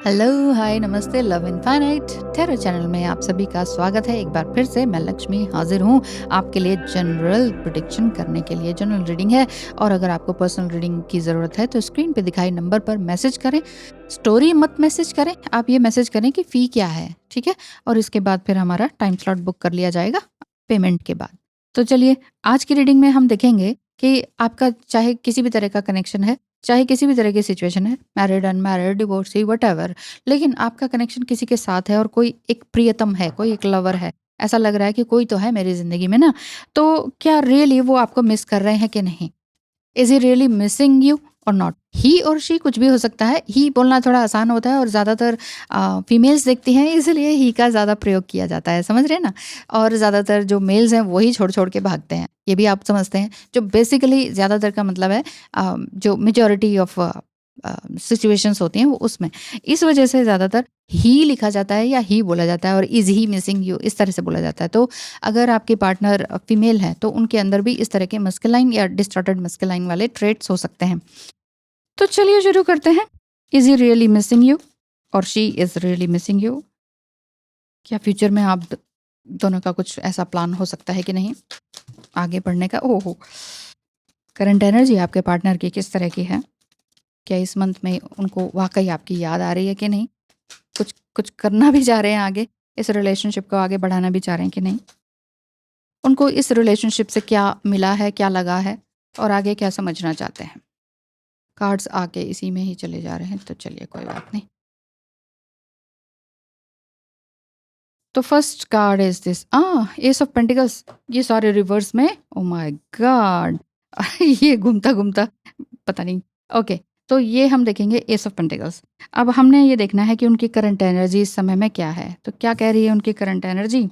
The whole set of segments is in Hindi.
हेलो, हाय, नमस्ते, लव इनफाइनाइट टैरो चैनल में आप सभी का स्वागत है। एक बार फिर से मैं लक्ष्मी हाजिर हूँ आपके लिए जनरल प्रेडिक्शन करने के लिए। जनरल रीडिंग है और अगर आपको पर्सनल रीडिंग की ज़रूरत है तो स्क्रीन पे दिखाई नंबर पर मैसेज करें। स्टोरी मत मैसेज करें, आप ये मैसेज करें कि फ़ी क्या है, ठीक है? और इसके बाद फिर हमारा टाइम स्लॉट बुक कर लिया जाएगा पेमेंट के बाद। तो चलिए, आज की रीडिंग में हम देखेंगे कि आपका चाहे किसी भी तरह का कनेक्शन है, चाहे किसी भी तरह की सिचुएशन है, मैरिड, अनमैरिड, डिवोर्सी, व्हाटएवर, लेकिन आपका कनेक्शन किसी के साथ है और कोई एक प्रियतम है, कोई एक लवर है। ऐसा लग रहा है कि कोई तो है मेरी ज़िंदगी में ना, तो क्या रियली वो आपको मिस कर रहे हैं कि नहीं? Is he really missing you और नॉट? ही और शी कुछ भी हो सकता है। ही बोलना थोड़ा आसान होता है और ज़्यादातर फीमेल्स देखती हैं, इसलिए ही का ज़्यादा प्रयोग किया जाता है, समझ रहे हैं ना? और ज़्यादातर जो मेल्स हैं वही छोड़-छोड़ के भागते हैं, ये भी आप समझते हैं। जो बेसिकली ज़्यादातर का मतलब है जो मेजॉरिटी ऑफ सिचुएशंस होती हैं वो उसमें। इस वजह से ज़्यादातर ही लिखा जाता है या ही बोला जाता है और इज़ ही मिसिंग यू इस तरह से बोला जाता है। तो अगर आपके पार्टनर फीमेल है तो उनके अंदर भी इस तरह के मस्कुलाइन या डिस्टॉर्टेड मस्कुलाइन वाले ट्रेट्स हो सकते हैं। तो चलिए शुरू करते हैं। Is he really missing you और she is really missing you? क्या फ्यूचर में आप दोनों का कुछ ऐसा प्लान हो सकता है कि नहीं आगे बढ़ने का? ओहो! करंट एनर्जी आपके पार्टनर की किस तरह की है? क्या इस मंथ में उनको वाक़ई आपकी याद आ रही है कि नहीं? कुछ कुछ करना भी चाह रहे हैं आगे? इस रिलेशनशिप को आगे बढ़ाना भी चाह रहे हैं कि नहीं? उनको इस रिलेशनशिप से क्या मिला है, क्या लगा है और आगे क्या समझना चाहते हैं? कार्ड्स आके इसी में ही चले जा रहे हैं, तो चलिए कोई बात नहीं। तो first card is this S of pentacles. ये सारे रिवर्स में, ओह माय गॉड! ये घूमता-घूमता पता नहीं। ओके, तो ये हम देखेंगे एस ऑफ पेंटिकल्स। अब हमने ये देखना है कि उनकी करंट एनर्जी इस समय में क्या है? तो क्या कह रही है उनकी current energy?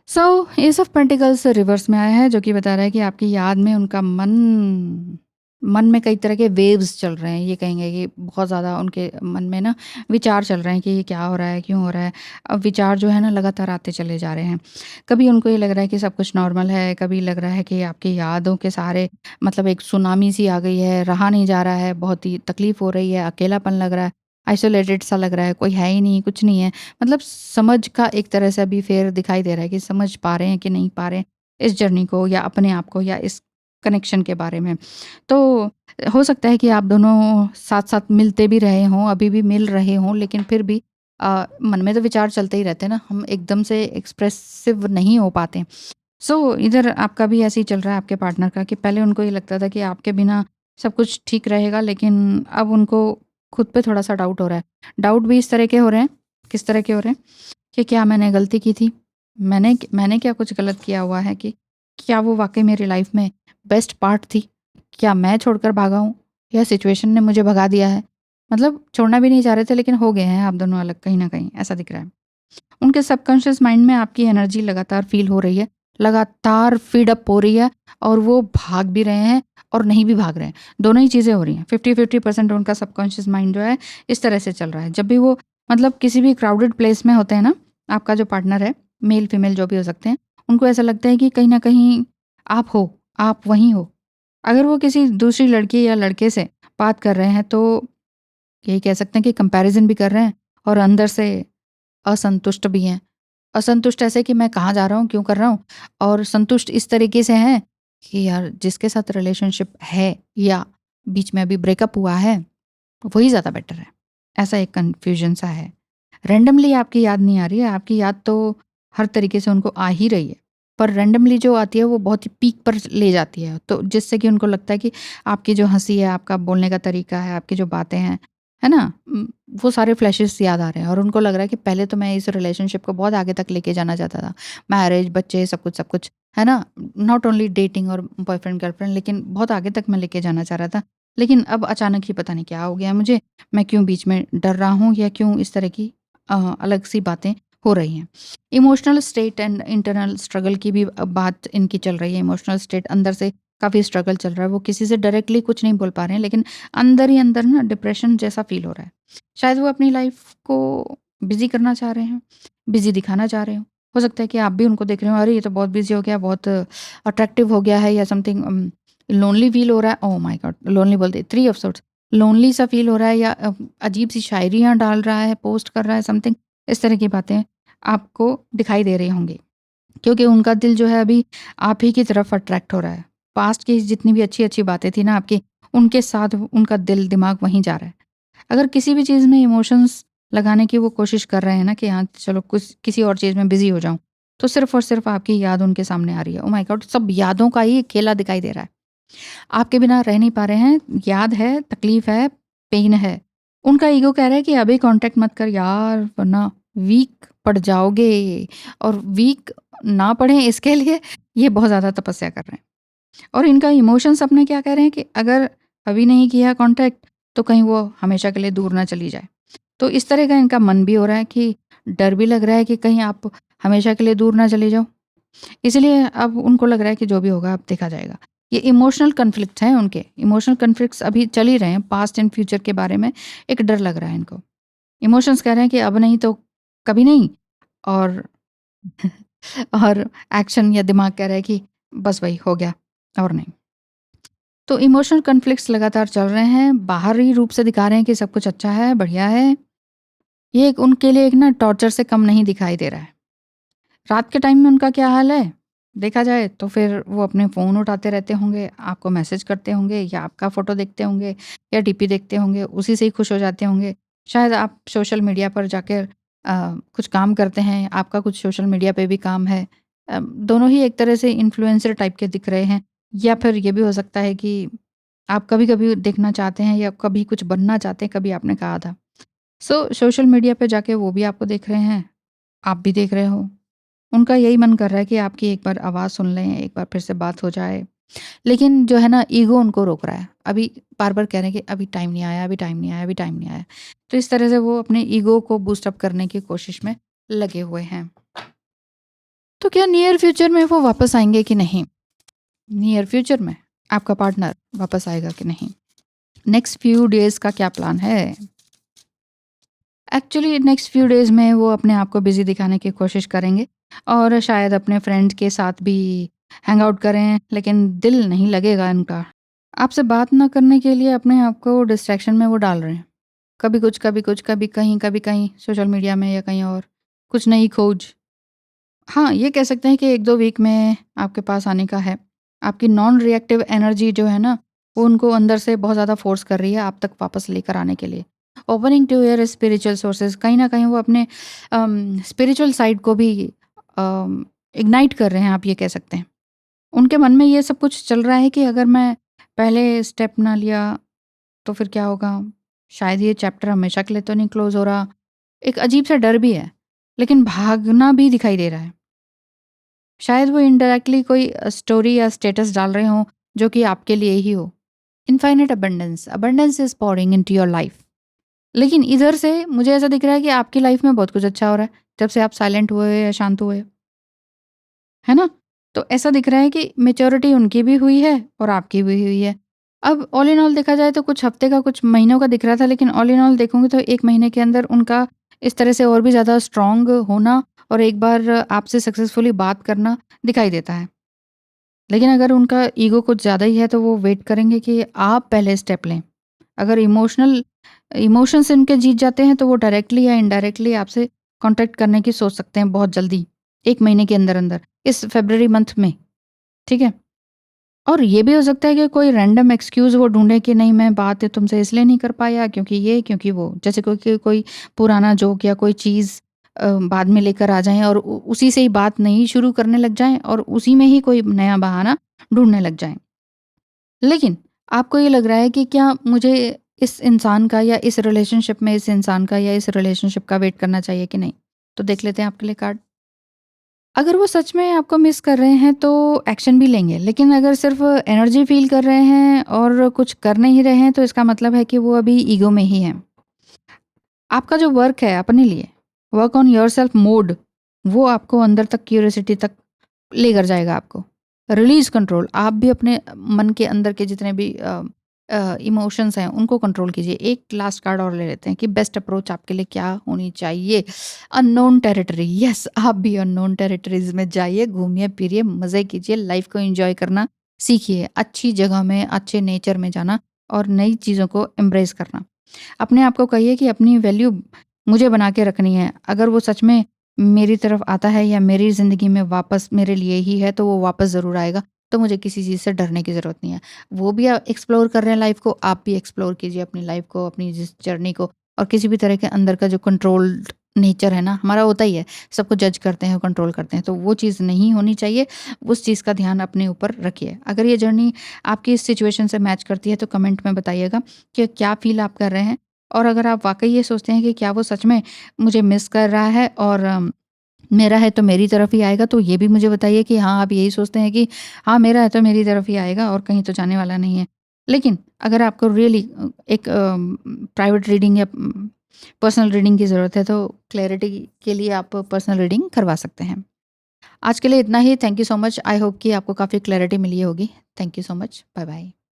So S of pentacles reverse में आया है, जो कि बता रहा है कि आपकी याद में उनका मन में कई तरह के वेव्स चल रहे हैं। ये कहेंगे कि बहुत ज़्यादा उनके मन में ना विचार चल रहे हैं कि ये क्या हो रहा है, क्यों हो रहा है। अब विचार जो है ना लगातार आते चले जा रहे हैं। कभी उनको ये लग रहा है कि सब कुछ नॉर्मल है, कभी लग रहा है कि आपकी यादों के सहारे मतलब एक सुनामी सी आ गई है, रहा नहीं जा रहा है, बहुत ही तकलीफ़ हो रही है, अकेलापन लग रहा है, आइसोलेटेड सा लग रहा है, कोई है ही नहीं, कुछ नहीं है। मतलब समझ का एक तरह से अभी फेर दिखाई दे रहा है कि समझ पा रहे हैं कि नहीं पा रहे हैं इस जर्नी को या अपने आप को या इस कनेक्शन के बारे में। तो हो सकता है कि आप दोनों साथ-साथ मिलते भी रहे हों, अभी भी मिल रहे हों, लेकिन फिर भी मन में तो विचार चलते ही रहते हैं ना, हम एकदम से एक्सप्रेसिव नहीं हो पाते। सो इधर आपका भी ऐसे ही चल रहा है आपके पार्टनर का कि पहले उनको ये लगता था कि आपके बिना सब कुछ ठीक रहेगा, लेकिन अब उनको खुद पे थोड़ा-सा डाउट हो रहा है। डाउट भी इस तरह के हो रहे हैं, किस तरह के हो रहे हैं कि क्या मैंने गलती की थी? मैंने क्या कुछ गलत किया हुआ है कि क्या वो वाक़ई मेरी लाइफ़ में बेस्ट पार्ट थी? क्या मैं छोड़कर भागा हूँ या सिचुएशन ने मुझे भगा दिया है? मतलब छोड़ना भी नहीं चाह रहे थे लेकिन हो गए हैं आप दोनों अलग कहीं न कहीं, ऐसा दिख रहा है। उनके सबकॉन्शियस माइंड में आपकी एनर्जी लगातार फ़ील हो रही है, लगातार फ़ीड अप हो रही है और वो भाग भी रहे हैं और नहीं भी भाग रहे हैं। दोनों ही चीज़ें हो रही हैं। 50-50% उनका सबकॉन्शियस माइंड जो है इस तरह से चल रहा है। जब भी वो मतलब किसी भी क्राउडेड प्लेस में होते हैं ना, आपका जो पार्टनर है, मेल फीमेल जो भी हो सकते हैं, उनको ऐसा लगता है कि कहीं न कहीं आप हो, आप वहीं हो। अगर वो किसी दूसरी लड़की या लड़के से बात कर रहे हैं तो यही कह सकते हैं कि कंपैरिज़न भी कर रहे हैं और अंदर से असंतुष्ट भी हैं। असंतुष्ट ऐसे कि मैं कहाँ जा रहा हूँ, क्यों कर रहा हूँ? और संतुष्ट इस तरीके से हैं कि यार जिसके साथ रिलेशनशिप है या बीच में अभी ब्रेकअप हुआ है, वही ज़्यादा बेटर है। ऐसा एक कन्फ्यूज़न सा है। रैंडमली आपकी याद नहीं आ रही है, आपकी याद तो हर तरीके से उनको आ ही रही है। पर रैंडमली जो आती है वो बहुत ही पीक पर ले जाती है। तो जिससे कि उनको लगता है कि आपकी जो हँसी है, आपका बोलने का तरीका है, आपकी जो बातें हैं, है ना? वो सारे फ्लैशेस याद आ रहे हैं और उनको लग रहा है कि पहले तो मैं इस रिलेशनशिप को बहुत आगे तक लेके जाना चाहता था। मैरिज, बच्चे, सब कुछ, है ना? नॉट ओनली डेटिंग और बॉयफ्रेंड गर्लफ्रेंड, लेकिन बहुत आगे तक मैं लेके जाना चाह रहा था। लेकिन अब अचानक ही पता नहीं क्या हो गया मुझे, मैं क्यों बीच में डर रहा हूँ या क्यों इस तरह की अलग सी बातें हो रही हैं। Emotional state and internal struggle की भी बात इनकी चल रही है। इमोशनल स्टेट अंदर से काफ़ी स्ट्रगल चल रहा है। वो किसी से डायरेक्टली कुछ नहीं बोल पा रहे हैं, लेकिन अंदर ही अंदर ना डिप्रेशन जैसा फ़ील हो रहा है। शायद वो अपनी लाइफ़ को बिज़ी करना चाह रहे हैं, बिज़ी दिखाना चाह रहे हो सकता है कि आप भी उनको देख रहे हो, अरे ये तो बहुत बिज़ी हो गया, बहुत अट्रैक्टिव हो गया है या समथिंग लोनली फ़ील हो रहा है। Oh my God! लोनली बोलते 3 ऑफ सोर्ड्स, लोनली सा फ़ील हो रहा है या अजीब-सी शायरियाँ डाल रहा है, पोस्ट कर रहा है समथिंग, इस तरह की बातें आपको दिखाई दे रही होंगी। क्योंकि उनका दिल जो है अभी आप ही की तरफ अट्रैक्ट हो रहा है। पास्ट की जितनी भी अच्छी-अच्छी बातें थी ना आपकी, उनके साथ उनका दिल दिमाग वहीं जा रहा है। अगर किसी भी चीज़ में इमोशंस लगाने की वो कोशिश कर रहे हैं ना कि हाँ, चलो कुछ किसी और चीज़ में बिज़ी हो जाऊँ, तो सिर्फ़ और सिर्फ़ आपकी याद उनके सामने आ रही है। Oh my God! सब यादों का ही खेला दिखाई दे रहा है। आपके बिना रह नहीं पा रहे हैं, याद है, तकलीफ़ है, पेन है। उनका ईगो कह रहा है कि अभी कॉन्टैक्ट मत कर यार वरना वीक पड़ जाओगे और वीक ना पड़ें इसके लिए ये बहुत ज़्यादा तपस्या कर रहे हैं। और इनका इमोशंस अपने क्या कह रहे हैं कि अगर अभी नहीं किया कॉन्टैक्ट तो कहीं वो हमेशा के लिए दूर ना चली जाए। तो इस तरह का इनका मन भी हो रहा है कि डर भी लग रहा है कि कहीं आप हमेशा के लिए दूर ना चली जाओ। इसलिए अब उनको लग रहा है कि जो भी होगा अब देखा जाएगा। ये इमोशनल कॉन्फ्लिक्ट्स हैं उनके। इमोशनल कॉन्फ्लिक्ट्स अभी चल ही रहे हैं, पास्ट एंड फ्यूचर के बारे में एक डर लग रहा है इनको। इमोशंस कह रहे हैं कि अब नहीं तो कभी नहीं और और एक्शन या दिमाग कह रहा है कि बस वही हो गया और नहीं। तो इमोशनल कॉन्फ्लिक्ट्स लगातार चल रहे हैं, बाहरी रूप से दिखा रहे हैं कि सब कुछ अच्छा है, बढ़िया है। ये एक उनके लिए एक ना टॉर्चर से कम नहीं दिखाई दे रहा है। रात के टाइम में उनका क्या हाल है? देखा जाए तो फिर वो अपने फ़ोन उठाते रहते होंगे, आपको मैसेज करते होंगे या आपका फ़ोटो देखते होंगे या डीपी देखते होंगे, उसी से ही खुश हो जाते होंगे। शायद आप सोशल मीडिया पर जाकर कुछ काम करते हैं, आपका कुछ सोशल मीडिया पे भी काम है। दोनों ही एक तरह से इन्फ्लुएंसर टाइप के दिख रहे हैं या फिर ये भी हो सकता है कि आप कभी-कभी देखना चाहते हैं या कभी कुछ बनना चाहते हैं, कभी आपने कहा था। सोशल मीडिया पे जाके वो भी आपको देख रहे हैं, आप भी देख रहे हो। उनका यही मन कर रहा है कि आपकी एक बार आवाज़ सुन लें, एक बार फिर से बात हो जाए। लेकिन जो है ना ईगो उनको रोक रहा है। अभी बार-बार कह रहे हैं कि अभी टाइम नहीं आया, अभी टाइम नहीं आया, अभी टाइम नहीं आया। तो इस तरह से वो अपने ईगो को बूस्ट अप करने की कोशिश में लगे हुए हैं। तो क्या नियर फ्यूचर में वो वापस आएँगे कि नहीं? नियर फ्यूचर में आपका पार्टनर वापस आएगा कि नहीं? नेक्स्ट फ्यू डेज़ का क्या प्लान है? एक्चुअली नेक्स्ट फ्यू डेज़ में वो अपने आप को बिज़ी दिखाने की कोशिश करेंगे और शायद अपने फ्रेंड्स के साथ भी हैंग आउट करें, लेकिन दिल नहीं लगेगा इनका। आपसे बात ना करने के लिए अपने आप को डिस्ट्रैक्शन में वो डाल रहे हैं। कभी कुछ, कभी कहीं सोशल मीडिया में या कहीं और, कुछ नई खोज। हाँ, ये कह सकते हैं कि 1-2 वीक में आपके पास आने का है। आपकी नॉन रिएक्टिव एनर्जी जो है ना, वो उनको अंदर से बहुत ज़्यादा फ़ोर्स कर रही है आप तक वापस लेकर आने के लिए। Opening to your spiritual sources, कहीं न कहीं वो अपने स्पिरिचुअल साइड को भी इग्नाइट कर रहे हैं, आप ये कह सकते हैं। उनके मन में ये सब कुछ चल रहा है कि अगर मैं पहले स्टेप ना लिया, तो फिर क्या होगा? शायद ये चैप्टर हमेशा के लिए तो नहीं क्लोज़ हो रहा। एक अजीब-सा डर भी है, लेकिन भागना भी दिखाई दे रहा है। शायद वो इनडायरेक्टली कोई स्टोरी या स्टेटस डाल रहे हों, जो कि आपके लिए ही हो। Infinite abundance, abundance is pouring into your life. लेकिन इधर से मुझे ऐसा दिख रहा है कि आपकी लाइफ में बहुत कुछ अच्छा हो रहा है, जब से आप साइलेंट हुए या शांत हुए, है ना? तो ऐसा दिख रहा है कि मैच्योरिटी उनकी भी हुई है और आपकी भी हुई है। अब ऑल इन ऑल देखा जाए तो कुछ हफ्ते का, कुछ महीनों का दिख रहा था, लेकिन ऑल इन ऑल देखूँगी तो 1 महीने के अंदर उनका इस तरह से और भी ज़्यादा स्ट्रॉन्ग होना और एक बार आपसे सक्सेसफुली बात करना दिखाई देता है। लेकिन अगर उनका ईगो कुछ ज़्यादा ही है तो वो वेट करेंगे कि आप पहले स्टेप लें। अगर इमोशंस इनके जीत जाते हैं तो वो डायरेक्टली या इनडायरेक्टली आपसे कॉन्टैक्ट करने की सोच सकते हैं बहुत जल्दी, 1 महीने के अंदर-अंदर, इस फ़रवरी मंथ में, ठीक है? और ये भी हो सकता है कि कोई रैंडम एक्सक्यूज़ वो ढूँढे कि नहीं मैं बात तुमसे इसलिए नहीं कर पाया क्योंकि ये, क्योंकि वो। जैसे कोई पुराना जोक या कोई चीज़ बाद में लेकर आ जाएँ और उसी से ही बात नहीं शुरू करने लग जाएँ और उसी में ही कोई नया बहाना ढूँढने लग जाएँ। लेकिन आपको ये लग रहा है कि क्या मुझे इस इंसान का या इस रिलेशनशिप में इस इंसान का या इस रिलेशनशिप का वेट करना चाहिए कि नहीं? तो देख लेते हैं आपके लिए कार्ड। अगर वो सच में आपको मिस कर रहे हैं तो एक्शन भी लेंगे, लेकिन अगर सिर्फ़ एनर्जी फ़ील कर रहे हैं और कुछ कर नहीं रहे हैं तो इसका मतलब है कि वो अभी ईगो में ही हैं। आपका जो वर्क है अपने लिए, वर्क ऑन योरसेल्फ मोड, वो आपको अंदर तक क्यूरियोसिटी तक लेकर जाएगा आपको। रिलीज़ कंट्रोल, आप भी अपने मन के अंदर के जितने भी इमोशंस हैं उनको कंट्रोल कीजिए। एक लास्ट कार्ड और ले लेते हैं कि बेस्ट अप्रोच आपके लिए क्या होनी चाहिए? अननोन टेरिटरी, यस आप भी अननोन टेरिटरीज़ में जाइए, घूमिए-फिरिए, मज़े कीजिए, लाइफ़ को एन्जॉय करना सीखिए। अच्छी जगह में, अच्छे नेचर में जाना और नई चीज़ों को एम्ब्रेस करना। अपने आप को कहिए कि अपनी वैल्यू मुझे बना के रखनी है। अगर वो सच में मेरी तरफ आता है या मेरी ज़िंदगी में वापस मेरे लिए ही है, तो वो वापस ज़रूर आएगा। तो मुझे किसी चीज़ से डरने की ज़रूरत नहीं है। वो भी एक्सप्लोर कर रहे हैं लाइफ़ को, आप भी एक्सप्लोर कीजिए अपनी लाइफ़ को, अपनी जिस जर्नी को। और किसी भी तरह के अंदर का जो कंट्रोल्ड नेचर है ना, हमारा होता ही है। सबको जज करते हैं, कंट्रोल करते हैं, तो वो चीज़ नहीं होनी चाहिए। उस चीज़ का ध्यान अपने ऊपर रखिए। अगर ये जर्नी आपकी इस सिचुएशन से मैच करती है, तो कमेंट में बताइएगा कि क्या फ़ील आप कर रहे हैं। और अगर आप वाक़ई ये सोचते हैं कि क्या वो सच में मुझे मिस कर रहा है और मेरा है तो मेरी तरफ ही आएगा, तो ये भी मुझे बताइए कि हाँ, आप यही सोचते हैं कि हाँ, मेरा है तो मेरी तरफ ही आएगा और कहीं तो जाने वाला नहीं है। लेकिन अगर आपको रियली एक प्राइवेट रीडिंग या पर्सनल रीडिंग की ज़रूरत है, तो क्लैरिटी के लिए आप पर्सनल रीडिंग करवा सकते हैं। आज के लिए इतना ही। Thank you so much. I hope कि आपको काफ़ी क्लैरिटी मिली होगी। Thank you so much. Bye bye.